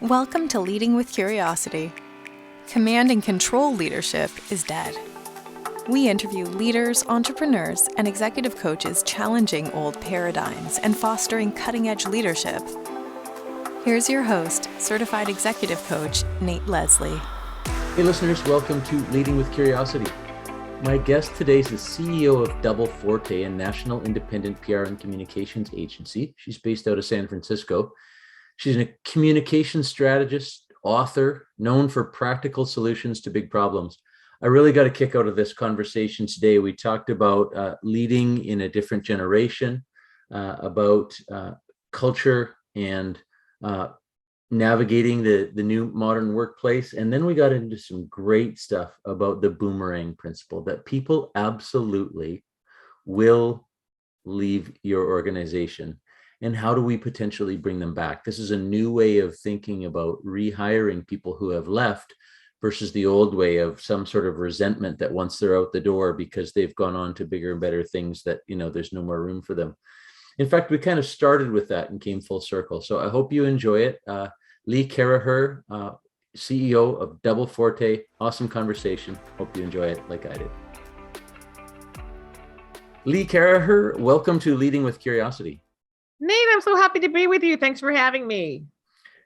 Welcome to Leading with Curiosity. Command and control leadership is dead. We interview leaders, entrepreneurs, and executive coaches challenging old paradigms and fostering cutting-edge leadership. Here's your host, certified executive coach, Nate Leslie. Hey listeners, welcome to Leading with Curiosity. My guest today is the CEO of Double Forte, a national independent PR and communications agency. She's based out of San Francisco. She's a communications strategist, author, known for practical solutions to big problems. I really got a kick out of this conversation today. We talked about leading in a different generation, about culture and navigating the new modern workplace. And then we got into some great stuff about the Boomerang Principle, that people absolutely will leave your organization. And how do we potentially bring them back? This is a new way of thinking about rehiring people who have left versus the old way of some sort of resentment that once they're out the door because they've gone on to bigger and better things that, there's no more room for them. In fact, we kind of started with that and came full circle. So I hope you enjoy it. Lee Caraher, CEO of Double Forte. Awesome conversation. Hope you enjoy it like I did. Lee Caraher, welcome to Leading with Curiosity. Nate, I'm so happy to be with you. Thanks for having me.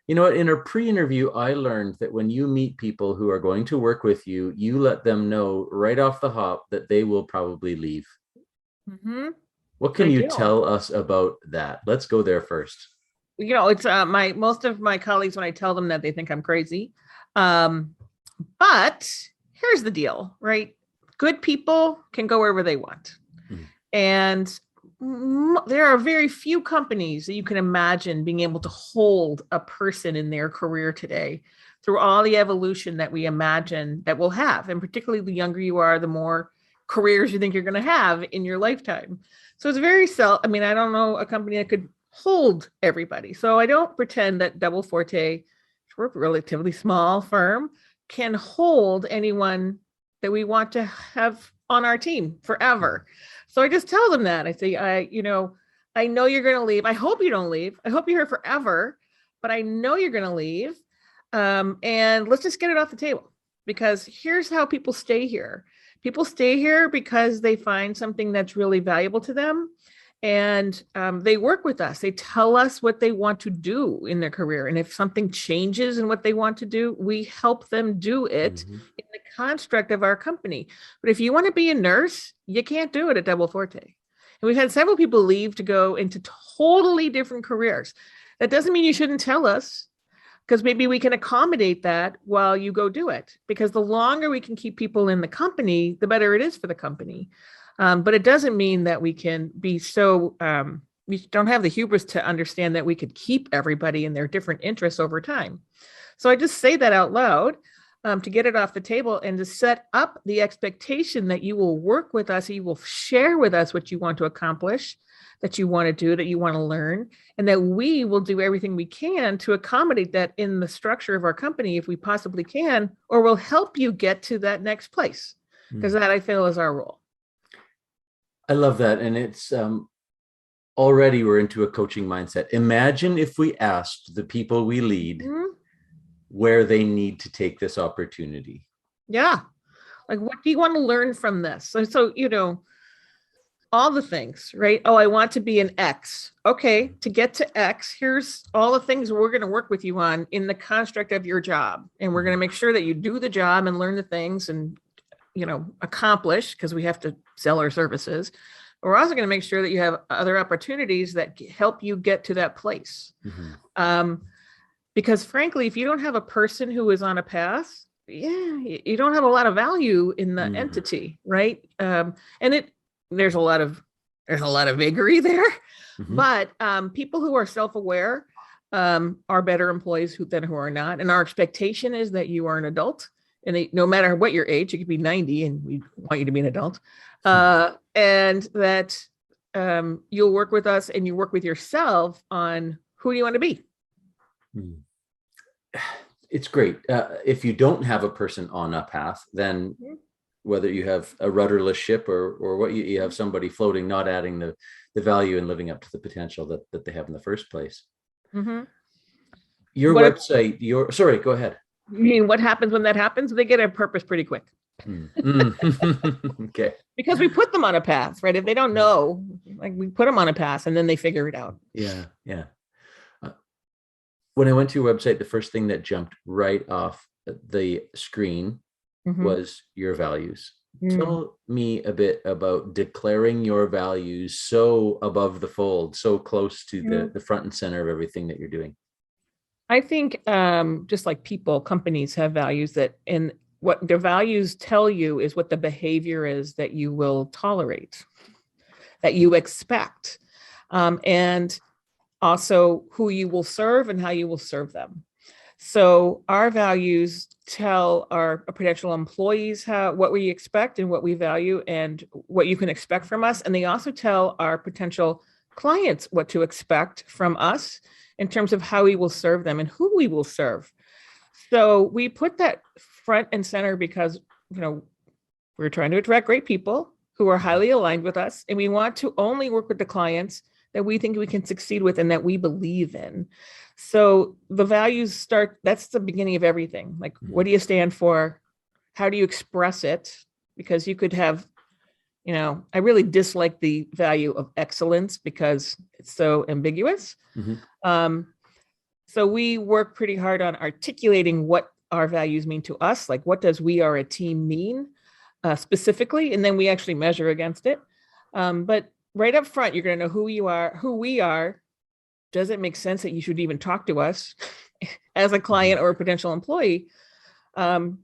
You know what? In our pre-interview, I learned that when you meet people who are going to work with you, you let them know right off the hop that they will probably leave. Mm-hmm. What can you tell us about that? Let's go there first. It's most of my colleagues, when I tell them that, they think I'm crazy. But here's the deal, right? Good people can go wherever they want. Mm. And there are very few companies that you can imagine being able to hold a person in their career today through all the evolution that we imagine that we'll have. And particularly the younger you are, the more careers you think you're going to have in your lifetime. So it's I don't know a company that could hold everybody. So I don't pretend that Double Forte, we're a relatively small firm, can hold anyone that we want to have on our team forever. So I just tell them that. I say, I know you're going to leave. I hope you don't leave. I hope you're here forever, but I know you're going to leave. And let's just get it off the table, because here's how people stay here. People stay here because they find something that's really valuable to them. And they work with us. They tell us what they want to do in their career. And if something changes in what they want to do, we help them do it in the construct of our company. But if you want to be a nurse, you can't do it at Double Forte. And we've had several people leave to go into totally different careers. That doesn't mean you shouldn't tell us, because maybe we can accommodate that while you go do it. Because the longer we can keep people in the company, the better it is for the company. But it doesn't mean that we can be we don't have the hubris to understand that we could keep everybody in their different interests over time. So I just say that out loud to get it off the table and to set up the expectation that you will work with us, you will share with us what you want to accomplish, that you want to do, that you want to learn, and that we will do everything we can to accommodate that in the structure of our company if we possibly can, or we'll help you get to that next place, because that I feel is our role. I love that. And it's already we're into a coaching mindset. Imagine if we asked the people we lead where they need to take this opportunity. Yeah. Like, what do you want to learn from this? So all the things, right? Oh, I want to be an X. Okay. To get to X, here's all the things we're going to work with you on in the construct of your job. And we're going to make sure that you do the job and learn the things and accomplish, because we have to sell our services. We're also going to make sure that you have other opportunities that help you get to that place. Because frankly, if you don't have a person who is on a path, you don't have a lot of value in the entity, right? And there's a lot of vagary there, but people who are self-aware are better employees than who are not. And our expectation is that you are an adult. And no matter what your age, you could be 90 and we want you to be an adult, and that you'll work with us and you work with yourself on who you want to be. It's great. If you don't have a person on a path, then whether you have a rudderless ship or what you have somebody floating, not adding the value and living up to the potential that they have in the first place. Your website, sorry, go ahead. You mean what happens when that happens? They get a purpose pretty quick. Okay. Because we put them on a path, right? If they don't know, like we put them on a path and then they figure it out. Yeah. Yeah. When I went to your website, the first thing that jumped right off the screen was your values. Tell me a bit about declaring your values so above the fold, so close to the front and center of everything that you're doing. I think just like people, companies have values that, and what their values tell you is what the behavior is that you will tolerate, that you expect, and also who you will serve and how you will serve them. So our values tell our potential employees what we expect and what we value and what you can expect from us. And they also tell our potential clients what to expect from us in terms of how we will serve them and who we will serve. So we put that front and center because, we're trying to attract great people who are highly aligned with us. And we want to only work with the clients that we think we can succeed with and that we believe in. So the values that's the beginning of everything. Like, what do you stand for? How do you express it? Because you could have, I really dislike the value of excellence because it's so ambiguous. So we work pretty hard on articulating what our values mean to us. Like, what does we are a team mean specifically? And then we actually measure against it. But right up front, you're going to know who we are. Does it make sense that you should even talk to us as a client or a potential employee? And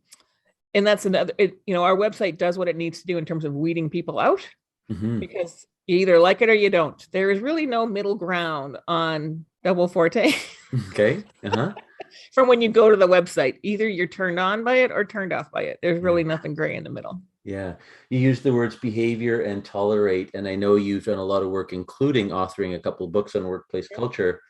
that's another, our website does what it needs to do in terms of weeding people out because you either like it or you don't. There is really no middle ground on Double Forte. Okay. From when you go to the website, either you're turned on by it or turned off by it. There's really nothing gray in the middle. Yeah. You use the words behavior and tolerate. And I know you've done a lot of work, including authoring a couple of books on workplace culture.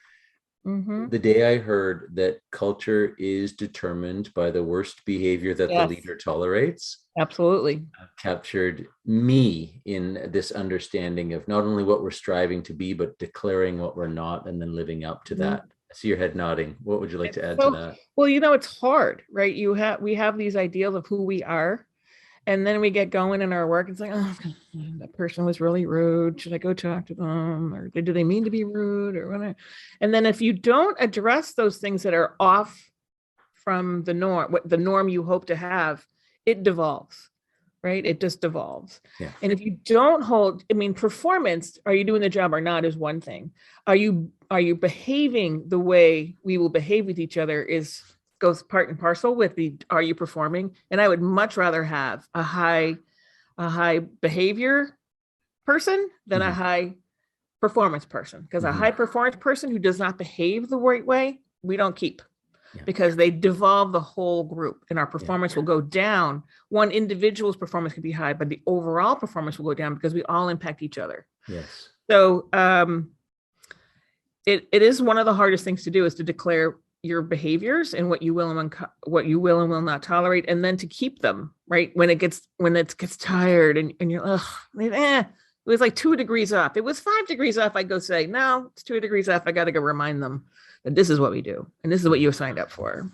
The day I heard that culture is determined by the worst behavior that the leader tolerates. Absolutely. Captured me in this understanding of not only what we're striving to be, but declaring what we're not and then living up to that. I see your head nodding. What would you like to add to that? Well, it's hard, right? We have these ideals of who we are. And then we get going in our work. It's like, oh, that person was really rude. Should I go talk to them? Or do they mean to be rude? Or whatever? And then if you don't address those things that are off from the norm, what the norm you hope to have, it devolves, right? It just devolves. Yeah. And if you don't performance, are you doing the job or not is one thing. Are you behaving the way we will behave with each other goes part and parcel with are you performing? And I would much rather have a high behavior person than a high performance person, because a high performance person who does not behave the right way, we don't keep because they devolve the whole group and our performance will go down. One individual's performance could be high, but the overall performance will go down because we all impact each other. Yes. So it is one of the hardest things to do is to declare your behaviors and what you will and will not tolerate, and then to keep them, right? When it gets tired and you're, it was like 2 degrees off. It was 5 degrees off. I go say, no, it's 2 degrees off. I got to go remind them that this is what we do. And this is what you signed up for.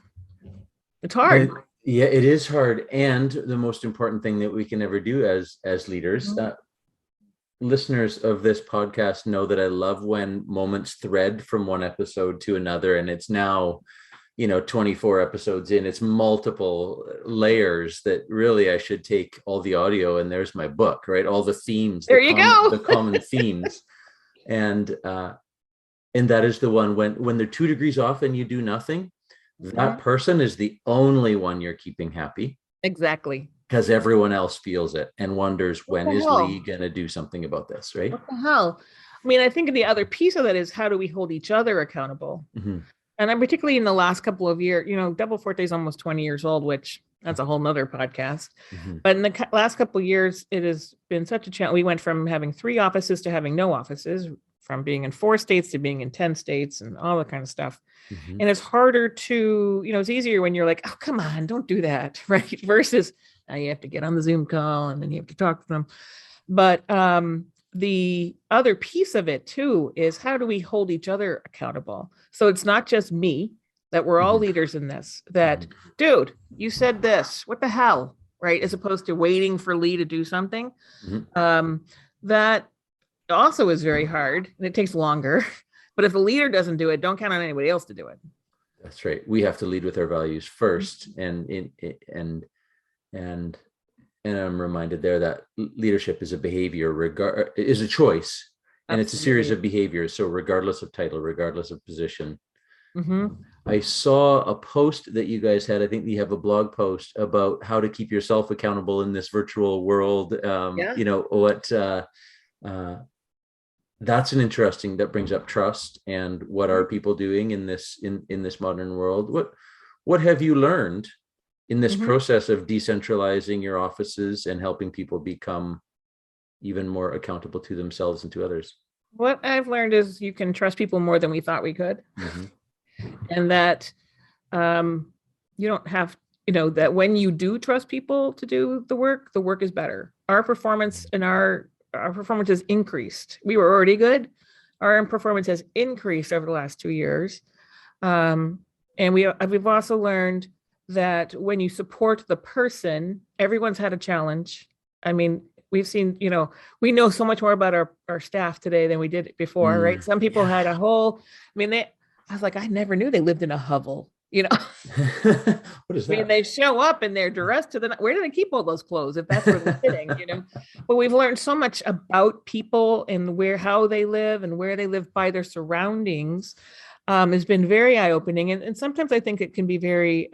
It's hard. Yeah, it is hard. And the most important thing that we can ever do as leaders, listeners of this podcast know that I love when moments thread from one episode to another, and it's now, 24 episodes in, it's multiple layers that really I should take all the audio and there's my book, right? All the themes, the common themes. And that is the one when they're 2 degrees off and you do nothing, that person is the only one you're keeping happy. Exactly. Because everyone else feels it and wonders, when is Lee going to do something about this, right? What the hell? I think the other piece of that is, how do we hold each other accountable? And I'm particularly in the last couple of years, Double Forte is almost 20 years old, which that's a whole nother podcast. But in the last couple of years, it has been such a challenge. We went from having 3 offices to having no offices, from being in 4 states to being in 10 states and all that kind of stuff. And it's harder to, it's easier when you're like, oh, come on, don't do that, right? Versus now you have to get on the Zoom call and then you have to talk to them. But the other piece of it too is, how do we hold each other accountable? So it's not just me that we're all Mhm. leaders in this, that, Mhm. dude, you said this, what the hell, right? As opposed to waiting for Lee to do something. Mhm. That also is very hard and it takes longer. But if the leader doesn't do it, don't count on anybody else to do it. That's right. We have to lead with our values first, and and I'm reminded there that leadership is a behavior, is a choice, and it's a series Absolutely. of behaviors. So regardless of title, regardless of position. Mm-hmm. I saw a post that you guys had. I think you have a blog post about how to keep yourself accountable in this virtual world. Yeah. That's an interesting, that brings up trust and what are people doing in this modern world. What have you learned in this Mm-hmm. process of decentralizing your offices and helping people become even more accountable to themselves and to others? What I've learned is you can trust people more than we thought we could. Mm-hmm. And that you don't have, that when you do trust people to do the work is better. Our performance and our performance has increased. We were already good. Our performance has increased over the last 2 years. And we've also learned that when you support the person, everyone's had a challenge. I mean, we've seen, we know so much more about our staff today than we did before, right? Some people had a whole, I was like, I never knew they lived in a hovel, What is I mean, that? they show up and they're dressed to the where do they keep all those clothes if that's where they're sitting, But we've learned so much about people and how they live and where they live by their surroundings. Has been very eye-opening. And sometimes I think it can be very,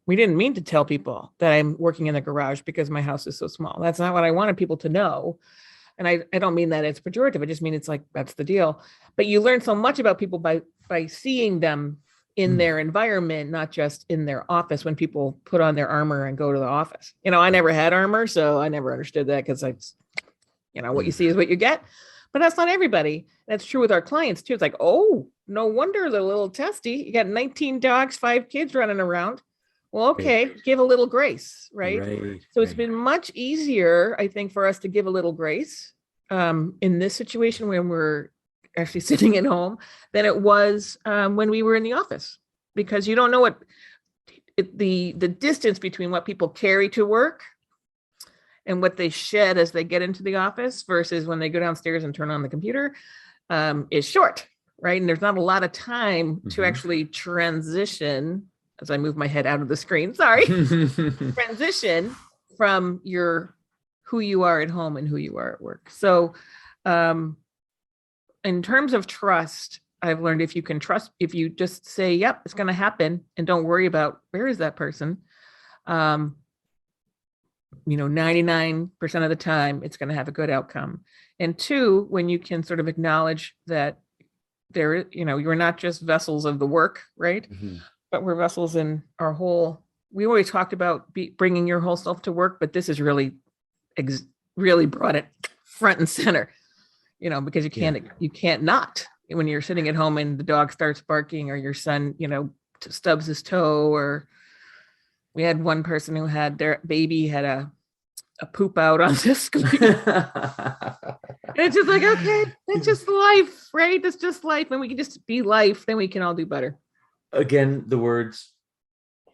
we didn't mean to tell people that I'm working in the garage because my house is so small. That's not what I wanted people to know. And I don't mean that it's pejorative. I just mean it's like, that's the deal. But you learn so much about people by seeing them in their environment, not just in their office when people put on their armor and go to the office. I never had armor, so I never understood that because what you see is what you get. But that's not everybody. That's true with our clients too. It's like, oh, no wonder they're a little testy. You got 19 dogs, 5 kids running around. Well, okay, give a little grace, right? So it's been much easier, I think, for us to give a little grace in this situation when we're actually sitting at home than it was when we were in the office, because you don't know what the distance between what people carry to work and what they shed as they get into the office versus when they go downstairs and turn on the computer is short, right? And there's not a lot of time to actually transition, as I move my head out of the screen, transition from who you are at home and who you are at work. So in terms of trust, I've learned if you just say, yep, it's going to happen and don't worry about where is that person, 99% of the time, it's going to have a good outcome. And 2, when you can sort of acknowledge that you're not just vessels of the work, right? But we're vessels in our whole, we always talked about bringing your whole self to work, but this is really brought it front and center, because you can't not when you're sitting at home and the dog starts barking or your son, stubs his toe, or we had one person who had their baby had a poop out on the screen. And it's just like, okay, that's just life, right? That's just life. When we can just be life, then we can all do better. Again, the words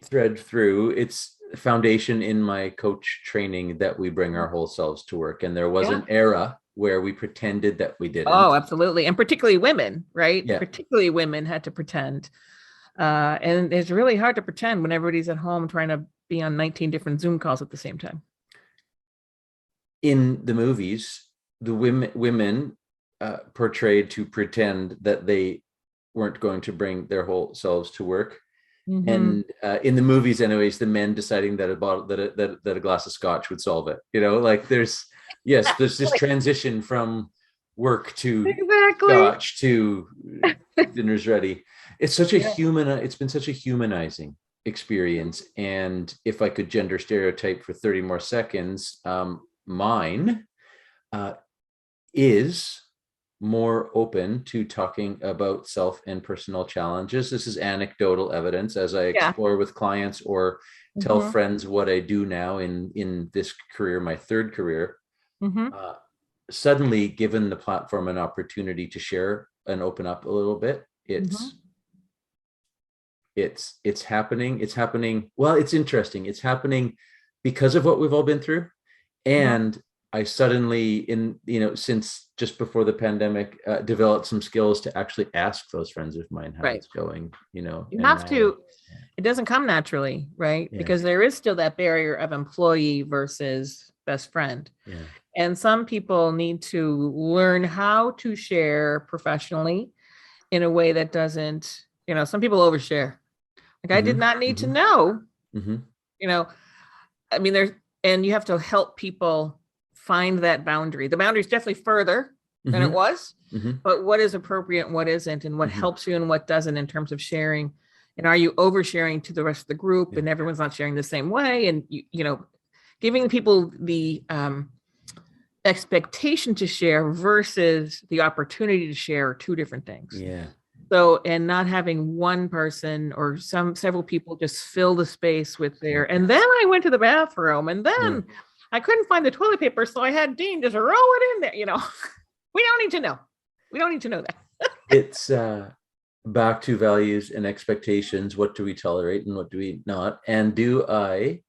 thread through. It's foundation in my coach training that we bring our whole selves to work. And there was an era where we pretended that we didn't. Oh, absolutely. And particularly women, right? Yeah. Particularly women had to pretend. And it's really hard to pretend when everybody's at home trying to be on 19 different Zoom calls at the same time. In the movies, the women portrayed to pretend that they weren't going to bring their whole selves to work. And in the movies, anyways, the men deciding that a glass of scotch would solve it. There's this transition from work to scotch to dinner's ready. It's such a it's been such a humanizing experience. And if I could gender stereotype for 30 more seconds, mine is more open to talking about self and personal challenges. This is anecdotal evidence as I explore with clients or tell friends what I do now in this career, my third career. Suddenly, given the platform an opportunity to share and open up a little bit, it's it's happening. Well, it's interesting. It's happening because of what we've all been through. And I suddenly, since just before the pandemic, developed some skills to actually ask those friends of mine how it's going, You have to, it doesn't come naturally, right? Yeah. Because there is still that barrier of employee versus best friend. Yeah. And some people need to learn how to share professionally in a way that doesn't, some people overshare. Like I did not need to know, I mean, and you have to help people find that boundary. The boundary is definitely further than it was, but what is appropriate and what isn't, and what helps you and what doesn't in terms of sharing. And are you oversharing to the rest of the group and everyone's not sharing the same way? And, giving people the expectation to share versus the opportunity to share are two different things. Yeah. So, and not having one person or several people just fill the space with and then I went to the bathroom and then I couldn't find the toilet paper. So I had Dean just roll it in there. We don't need to know. We don't need to know that. It's back to values and expectations. What do we tolerate and what do we not? And do I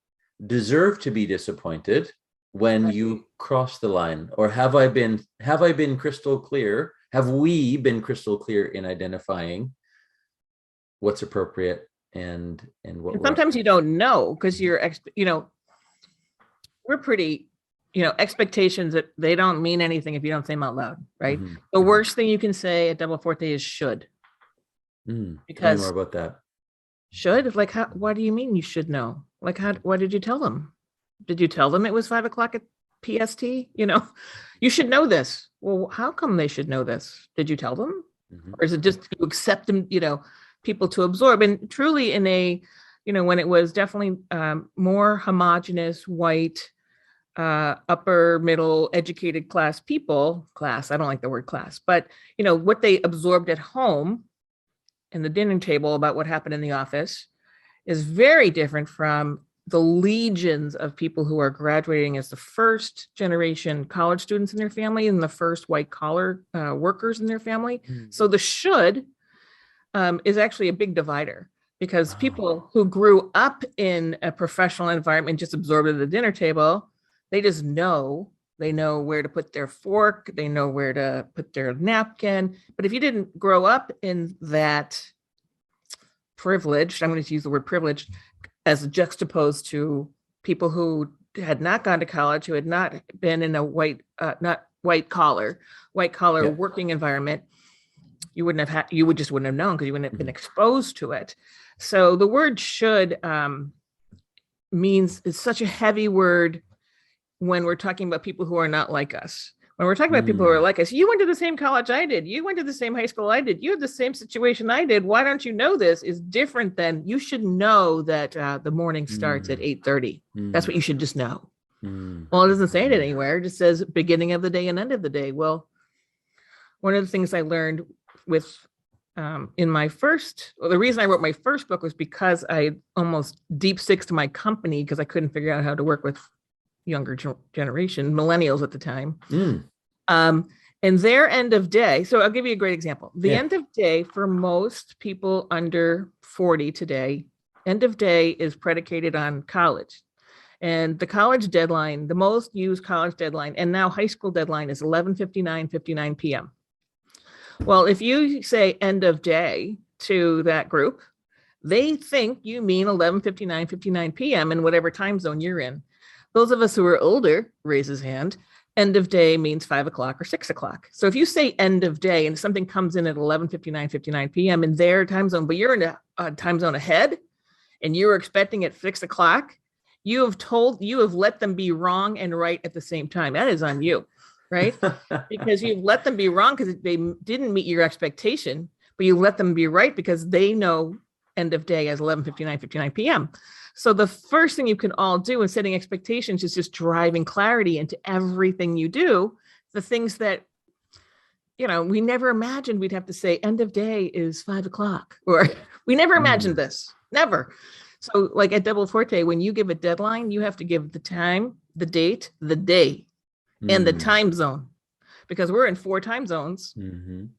deserve to be disappointed when you cross the line? Or have I been crystal clear? Have we been crystal clear in identifying what's appropriate and what? And sometimes you don't know because we're pretty, expectations that they don't mean anything if you don't say them out loud, right? The worst thing you can say at Double Forte is should. Because tell me more about that. Should? Like, what do you mean you should know? Like, what did you tell them? Did you tell them it was 5 o'clock at PST? You should know this. Well, how come they should know this? Did you tell them? Or is it just you accept them, people to absorb? And truly in a, when it was definitely more homogenous, white, upper middle educated class, I don't like the word class, but what they absorbed at home and the dinner table about what happened in the office is very different from the legions of people who are graduating as the first generation college students in their family and the first white collar workers in their family. So the should is actually a big divider because people who grew up in a professional environment just absorbed at the dinner table, they just know. They know where to put their fork. They know where to put their napkin. But if you didn't grow up in that privileged, I'm going to use the word privileged, as juxtaposed to people who had not gone to college, who had not been in a white collar working environment, you would just wouldn't have known because you wouldn't have been exposed to it. So the word should means it's such a heavy word when we're talking about people who are not like us. When we're talking about people who are like us, you went to the same college I did. You went to the same high school I did. You had the same situation I did. Why don't you know this? Is different than you should know that the morning starts at 8:30. That's what you should just know. Well, it doesn't say it anywhere. It just says beginning of the day and end of the day. Well, one of the things I learned with the reason I wrote my first book was because I almost deep sixed my company because I couldn't figure out how to work with younger generation, millennials at the time. And their end of day. So I'll give you a great example. The end of day for most people under 40 today, end of day is predicated on college. And the college deadline, the most used college deadline, and now high school deadline is 11:59 p.m. Well, if you say end of day to that group, they think you mean 11:59 p.m. in whatever time zone you're in. Those of us who are older, raise his hand, end of day means 5 o'clock or 6 o'clock. So if you say end of day and something comes in at 11:59 p.m. in their time zone, but you're in a time zone ahead and you're expecting at 6 o'clock, you have let them be wrong and right at the same time. That is on you, right? Because you've let them be wrong because they didn't meet your expectation, but you let them be right because they know end of day as 11:59 p.m. So the first thing you can all do in setting expectations is just driving clarity into everything you do. The things that, we never imagined we'd have to say end of day is 5 o'clock, or we never imagined this, never. So like at Double Forte, when you give a deadline, you have to give the time, the date, the day, and the time zone, because we're in 4 time zones,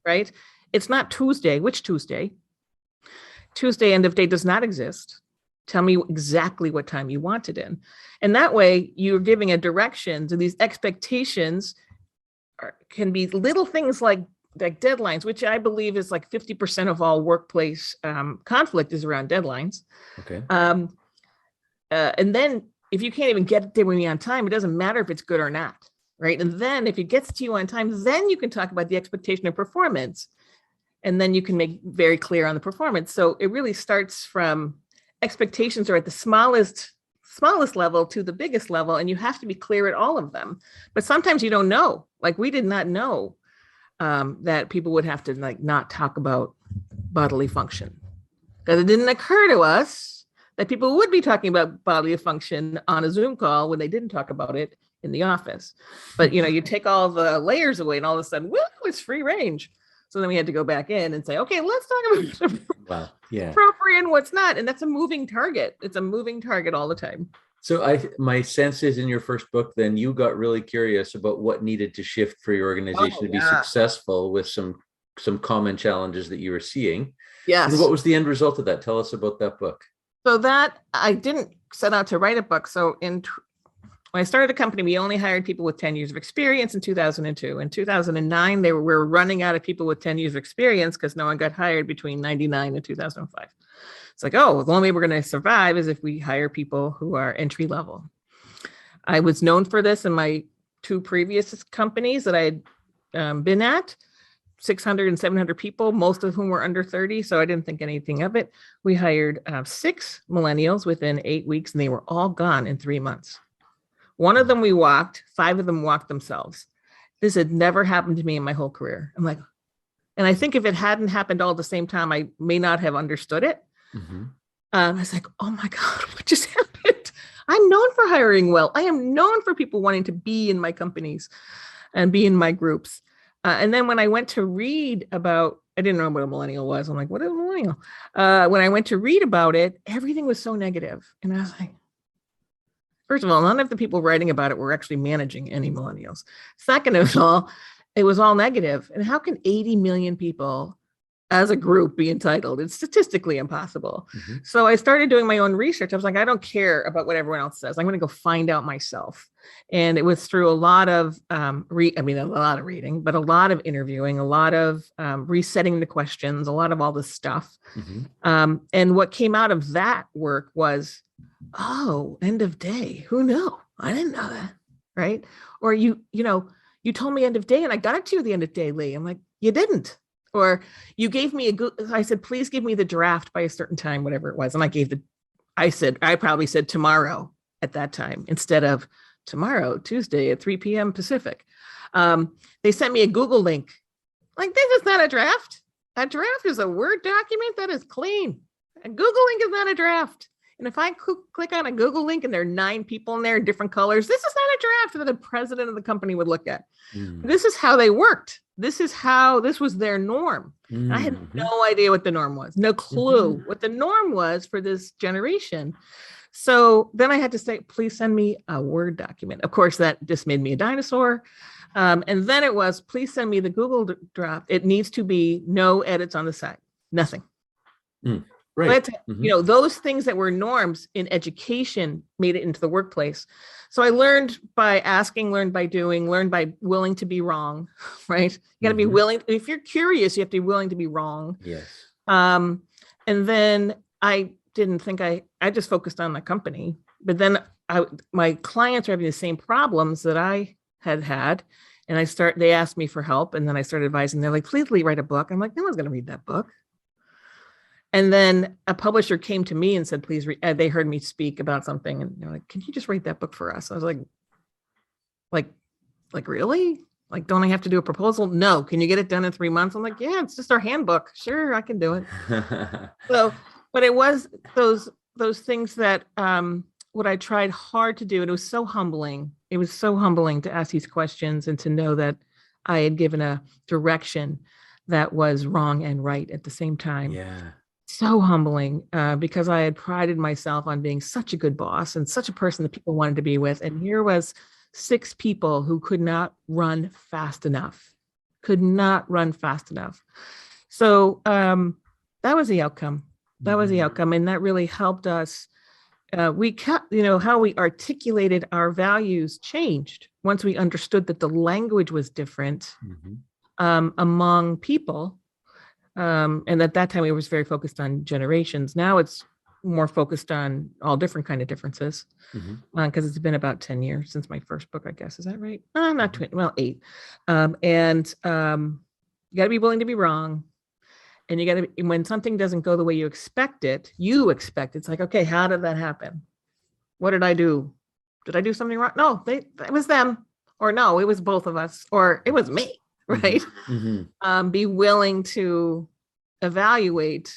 right? It's not Tuesday. Which Tuesday? Tuesday end of day does not exist. Tell me exactly what time you want it in. And that way you're giving a direction to these expectations can be little things like deadlines, which I believe is like 50% of all workplace conflict is around deadlines. Okay. And then if you can't even get it to me on time, it doesn't matter if it's good or not, right? And then if it gets to you on time, then you can talk about the expectation of performance. And then you can make very clear on the performance. So it really starts from expectations are at the smallest level to the biggest level, and you have to be clear at all of them. But sometimes you don't know. Like we did not know that people would have to like not talk about bodily function, because it didn't occur to us that people would be talking about bodily function on a Zoom call when they didn't talk about it in the office. But you take all the layers away, and all of a sudden, woo, it's free range. So then we had to go back in and say, okay, let's talk about Wow. Yeah. appropriate and what's not. And that's a moving target. It's a moving target all the time. So my sense is in your first book, then you got really curious about what needed to shift for your organization to be successful with some common challenges that you were seeing. Yes. And what was the end result of that? Tell us about that book. So that I didn't set out to write a book. So when I started the company, we only hired people with 10 years of experience in 2002. In 2009, we were running out of people with 10 years of experience because no one got hired between 99 and 2005. It's like, oh, the only way we're going to survive is if we hire people who are entry level. I was known for this in my two previous companies that I had been at, 600 and 700 people, most of whom were under 30. So I didn't think anything of it. We hired 6 millennials within 8 weeks, and they were all gone in 3 months. One of them we walked, 5 of them walked themselves. This had never happened to me in my whole career. I'm like, and I think if it hadn't happened all at the same time, I may not have understood it. Mm-hmm. I was like, oh my God, what just happened? I'm known for hiring well. I am known for people wanting to be in my companies and be in my groups. And then when I went to read about, I didn't know what a millennial was. I'm like, what is a millennial? When I went to read about it, everything was so negative. And I was like, first of all, none of the people writing about it were actually managing any millennials. Second of all, it was all negative. And how can 80 million people as a group be entitled? It's statistically impossible. Mm-hmm. So I started doing my own research. I was like, I don't care about what everyone else says. I'm going to go find out myself. And it was through a lot of, a lot of reading, but a lot of interviewing, a lot of resetting the questions, a lot of all this stuff. Mm-hmm. And what came out of that work was, oh, end of day. Who knew? I didn't know that. Right. Or you told me end of day and I got it to you at the end of day, Lee. I'm like, you didn't. Or you gave me I said, please give me the draft by a certain time, whatever it was. And I probably said tomorrow at that time instead of tomorrow, Tuesday at 3 p.m. Pacific. They sent me a Google link. Like, this is not a draft. A draft is a Word document that is clean. A Google link is not a draft. And if I click on a Google link and there are 9 people in there in different colors, this is not a draft that the president of the company would look at. Mm. This is how they worked. This was their norm. Mm-hmm. I had no idea what the norm was. No clue what the norm was for this generation. So then I had to say, please send me a Word document. Of course, that just made me a dinosaur. And then it was, please send me the Google draft. It needs to be no edits on the site. Nothing. Mm. Right. But, those things that were norms in education made it into the workplace. So I learned by asking, learned by doing, learned by willing to be wrong, right? You got to be willing. If you're curious, you have to be willing to be wrong. Yes. And then I didn't think I just focused on my company, but then my clients were having the same problems that I had. And they asked me for help. And then I started advising. They're like, please write a book. I'm like, no one's going to read that book. And then a publisher came to me and said, please read. They heard me speak about something. And they're like, can you just write that book for us? I was like, really? Like, don't I have to do a proposal? No. Can you get it done in 3 months? I'm like, yeah, it's just our handbook. Sure, I can do it. But it was those things that what I tried hard to do. And it was so humbling. It was so humbling to ask these questions and to know that I had given a direction that was wrong and right at the same time. Yeah. So humbling because I had prided myself on being such a good boss and such a person that people wanted to be with. And here was 6 people who could not run fast enough. So that was the outcome. That was the outcome. And that really helped us. We kept, how we articulated our values changed once we understood that the language was different among people. And at that time, it was very focused on generations. Now it's more focused on all different kind of differences, because it's been about 10 years since my first book, I guess. Is that right? Not 20, well, 8. And you got to be willing to be wrong. And you got to, when something doesn't go the way you expect it, it's like, okay, how did that happen? What did I do? Did I do something wrong? No, it was them. Or no, it was both of us. Or it was me, right? Be willing to evaluate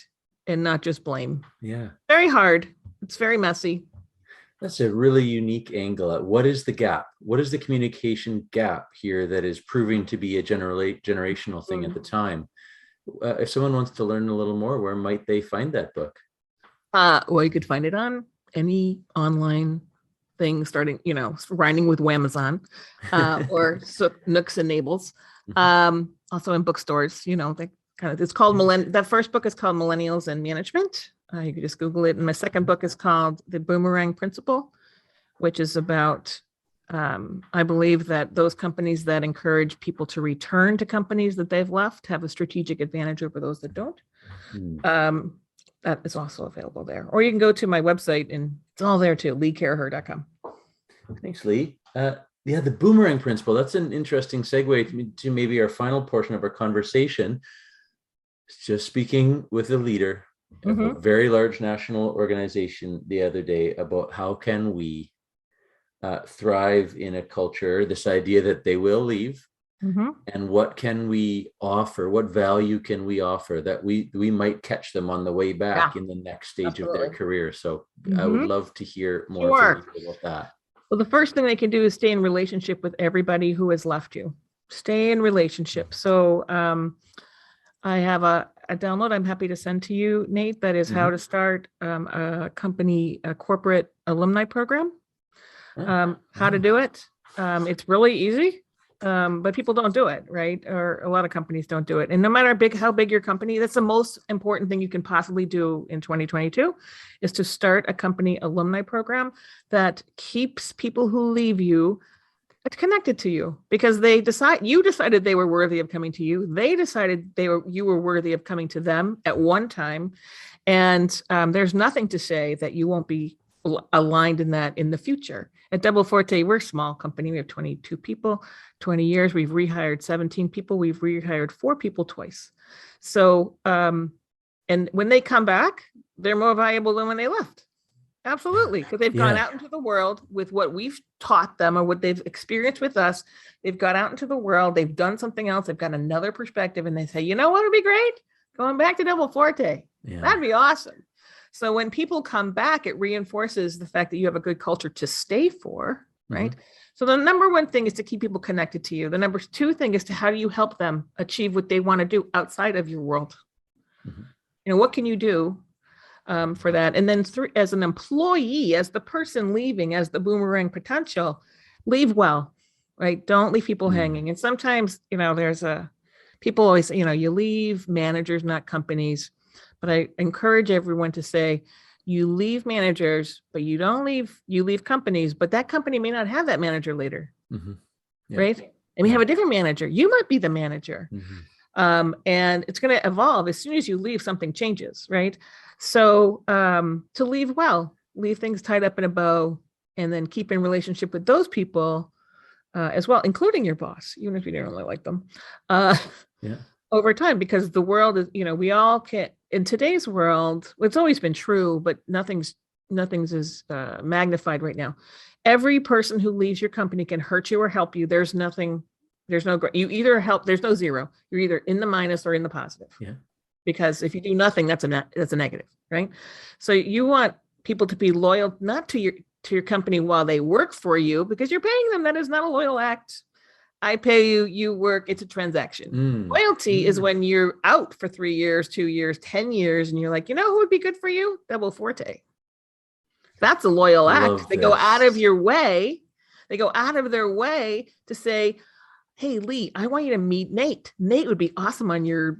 and not just blame. Yeah. Very hard. It's very messy. That's a really unique angle at what is the gap? What is the communication gap here that is proving to be a generational thing at the time? If someone wants to learn a little more, where might they find that book? Well, you could find it on any online thing, starting, rhyming with Wamazon, or Nooks and Nables. Also in bookstores, it's called that first book is called Millennials and Management. You can just Google it. And my second book is called The Boomerang Principle, which is about, I believe that those companies that encourage people to return to companies that they've left have a strategic advantage over those that don't. That is also available there. Or you can go to my website and it's all there too, leecaraher.com. Thanks, Lee. The Boomerang Principle, that's an interesting segue to maybe our final portion of our conversation. Just speaking with a leader of a very large national organization the other day about how can we thrive in a culture, this idea that they will leave, and what can we offer, what value can we offer that we might catch them on the way back in the next stage of their career. So I would love to hear more from you about that. Well, the first thing they can do is stay in relationship with everybody who has left you. Stay in relationship. So I have a download I'm happy to send to you, Nate, that is how to start a corporate alumni program. How to do it. It's really easy, but people don't do it, right? Or a lot of companies don't do it. And no matter how big your company, that's the most important thing you can possibly do in 2022 is to start a company alumni program that keeps people who leave you connected to you, because you decided they were worthy of coming to you. They decided you were worthy of coming to them at one time. And there's nothing to say that you won't be aligned in that in the future. At Double Forte, we're a small company. We have 22 people, 20 years. We've rehired 17 people. We've rehired 4 people twice. So, and when they come back, they're more valuable than when they left. Absolutely. Because they've gone out into the world with what we've taught them or what they've experienced with us. They've gone out into the world. They've done something else. They've got another perspective. And they say, you know what would be great? Going back to Double Forte. Yeah. That'd be awesome. So when people come back, it reinforces the fact that you have a good culture to stay for, right? So the number one thing is to keep people connected to you. The number 2 thing is to how do you help them achieve what they want to do outside of your world? What can you do for that? And then as an employee, as the person leaving, as the boomerang potential, leave well, right? Don't leave people hanging. And sometimes, people always say, you leave managers, not companies. But I encourage everyone to say, you leave managers, but you leave companies, but that company may not have that manager later, right? And we have a different manager. You might be the manager. And it's going to evolve. As soon as you leave, something changes, right? So to leave well, leave things tied up in a bow, and then keep in relationship with those people as well, including your boss, even if you don't really like them. Over time, because the world is, we all can't, in today's world, it's always been true, but nothing's as magnified right now. Every person who leaves your company can hurt you or help you. There's no, you either help, there's no zero. You're either in the minus or in the positive. Because if you do nothing, that's a negative, right? So you want people to be loyal, not to your company while they work for you, because you're paying them. That is not a loyal act. I pay you, you work, it's a transaction. Loyalty is when you're out for 3 years, 2 years, 10 years, and you're like, who would be good for you? Double Forte. That's a loyal act. They go out of their way to say, hey, Lee, I want you to meet Nate. Nate would be awesome on your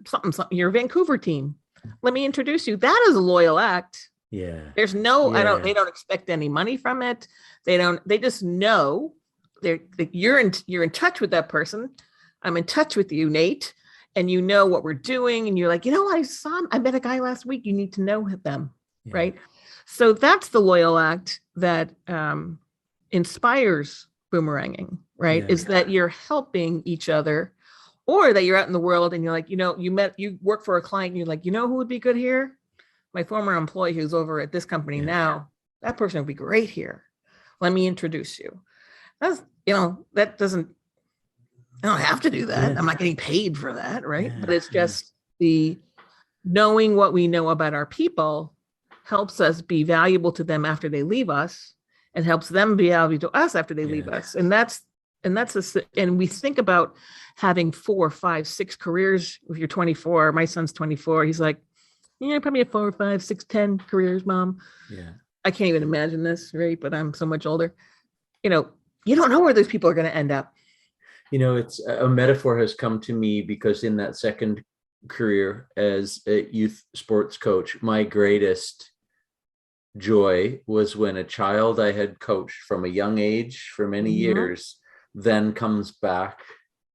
your Vancouver team. let me introduce you. That is a loyal act. Yeah. There's no, Yeah. they don't expect any money from it. They just know you're in touch with that person. I'm in touch with you, Nate, and you know what we're doing. And you're like, I met a guy last week. You need to know them. Yeah. Right. So that's the loyal act that inspires boomeranging, right? Yeah. Is that you're helping each other, or that you're out in the world and you're like, you work for a client and you're like, who would be good here? My former employee who's over at this company now, that person would be great here. Let me introduce you. That's, that doesn't, I don't have to do that. Yeah. I'm not getting paid for that, right? Yeah. But it's just the knowing what we know about our people helps us be valuable to them after they leave us, and helps them be valuable to us after they leave us. And and we think about having 4, 5, 6 careers. If you're 24, my son's 24. He's like, probably have 4, 5, 6, 10 careers, Mom. Yeah. I can't even imagine this, right? But I'm so much older. You don't know where those people are going to end up. It's a metaphor has come to me because in that second career as a youth sports coach, my greatest joy was when a child I had coached from a young age for many years then comes back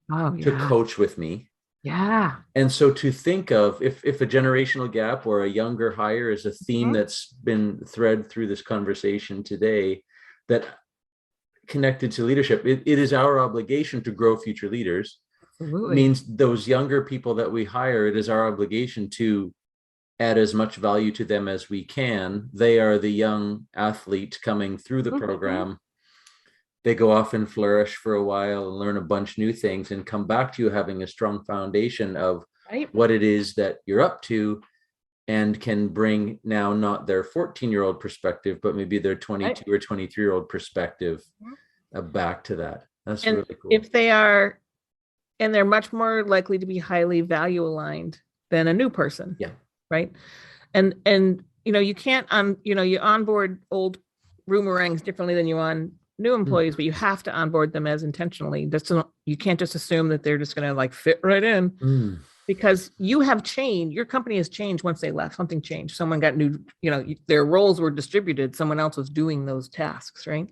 to coach with me. Yeah. And so to think of if a generational gap or a younger hire is a theme that's been thread through this conversation today, that connected to leadership, it is our obligation to grow future leaders. Absolutely. Means those younger people that we hire, it is our obligation to add as much value to them as we can. They are the young athlete coming through the program. They go off and flourish for a while and learn a bunch of new things and come back to you having a strong foundation of what it is that you're up to, and can bring now not their 14-year-old perspective, but maybe their 22 or 23-year-old perspective back to that. That's really cool. If they are, and they're much more likely to be highly value aligned than a new person. Yeah. Right. And you can't you onboard old boomerangs differently than you on new employees, but you have to onboard them as intentionally. You can't just assume that they're just going to fit right in, because you have changed. Your company has changed once they left. Something changed. Someone got new, their roles were distributed. Someone else was doing those tasks. Right.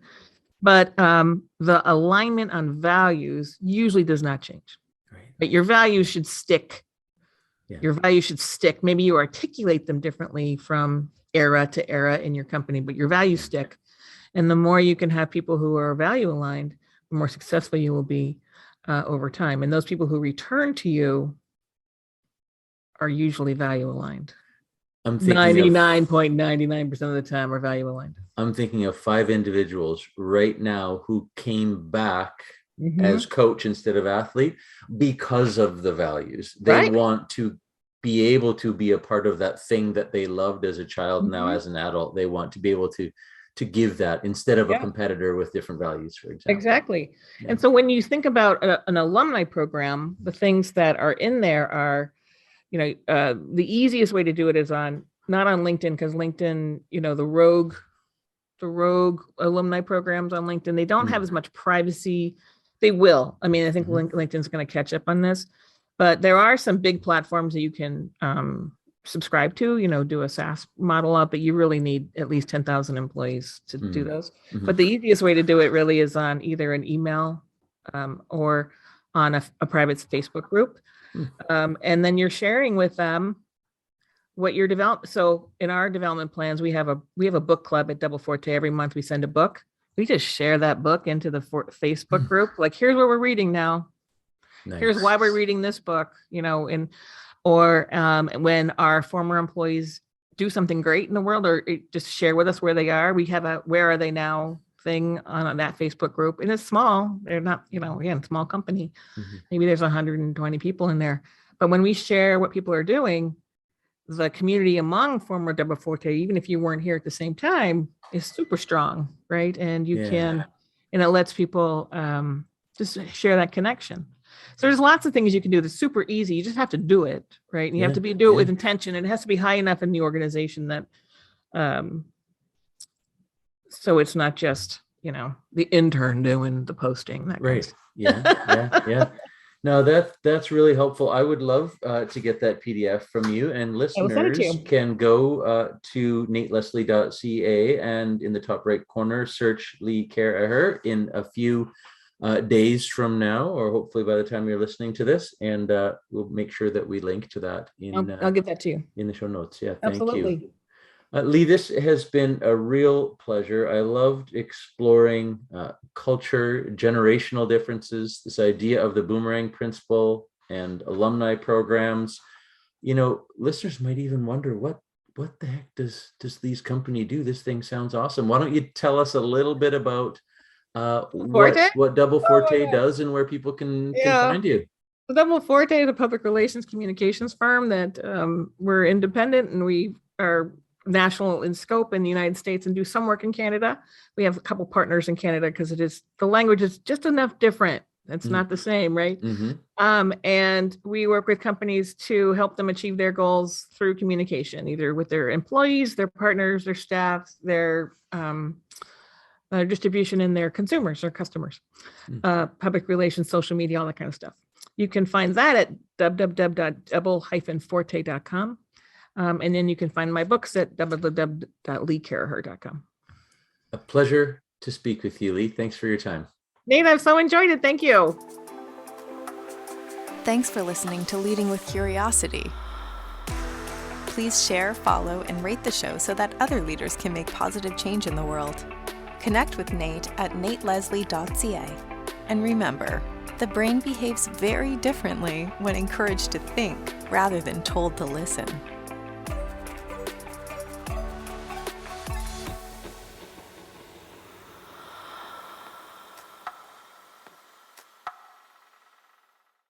But the alignment on values usually does not change. Right. But your values should stick. Yeah. Your values should stick. Maybe you articulate them differently from era to era in your company, but your values stick. And the more you can have people who are value aligned, the more successful you will be over time. And those people who return to you are usually value aligned. 99.99% of the time are value aligned. I'm thinking of 5 individuals right now who came back as coach instead of athlete because of the values. They want to be able to be a part of that thing that they loved as a child. Now as an adult, they want to be able to give that instead of a competitor with different values, for example. Exactly. Yeah. And so when you think about an alumni program, the things that are in there are, the easiest way to do it is not on LinkedIn, because LinkedIn, the rogue alumni programs on LinkedIn, they don't have as much privacy. They will. I mean, I think LinkedIn's going to catch up on this, but there are some big platforms that you can subscribe to, do a SaaS model up, but you really need at least 10,000 employees to do those. But the easiest way to do it really is on either an email or on a private Facebook group. And then you're sharing with them what you're developing. So in our development plans, we have a book club at Double Forte. Every month we send a book. We just share that book into the Facebook group. Like, here's what we're reading now. Nice. Here's why we're reading this book, or when our former employees do something great in the world, or just share with us where they are. We have a where are they now thing on that Facebook group. And it's small. They're not, again, small company. Maybe there's 120 people in there. But when we share what people are doing, the community among former Double Forte, even if you weren't here at the same time, is super strong, right? And you can, and it lets people just share that connection. So there's lots of things you can do that's super easy. You just have to do it, right? And you have to do it with intention. And it has to be high enough in the organization that, so it's not just, the intern doing the posting. That right. Yeah. No, that's really helpful. I would love to get that PDF from you, and I will send it to listeners you. can go to nateleslie.ca and in the top right corner, search Lee Caraher in a few days from now, or hopefully by the time you're listening to this, and we'll make sure that we link to that I'll give that to you. in the show notes. Yeah, thank you. Absolutely. Lee, this has been a real pleasure. I loved exploring culture, generational differences, this idea of the Boomerang Principle and alumni programs. Listeners might even wonder what the heck does Lee's company do? This thing sounds awesome. Why don't you tell us a little bit about what Double Forte does and where people can find you? Double Forte is a public relations communications firm that we're independent, and we are national in scope in the United States and do some work in Canada. We have a couple partners in Canada because the language is just enough different. It's not the same, right? Mm-hmm. And we work with companies to help them achieve their goals through communication, either with their employees, their partners, their staff, their distribution, and their consumers or customers, public relations, social media, all that kind of stuff. You can find that at www.double-forte.com. And then you can find my books at www.leecaraher.com. A pleasure to speak with you, Lee. Thanks for your time. Nate, I've so enjoyed it. Thank you. Thanks for listening to Leading with Curiosity. Please share, follow, and rate the show so that other leaders can make positive change in the world. Connect with Nate at nateleslie.ca. And remember, the brain behaves very differently when encouraged to think rather than told to listen.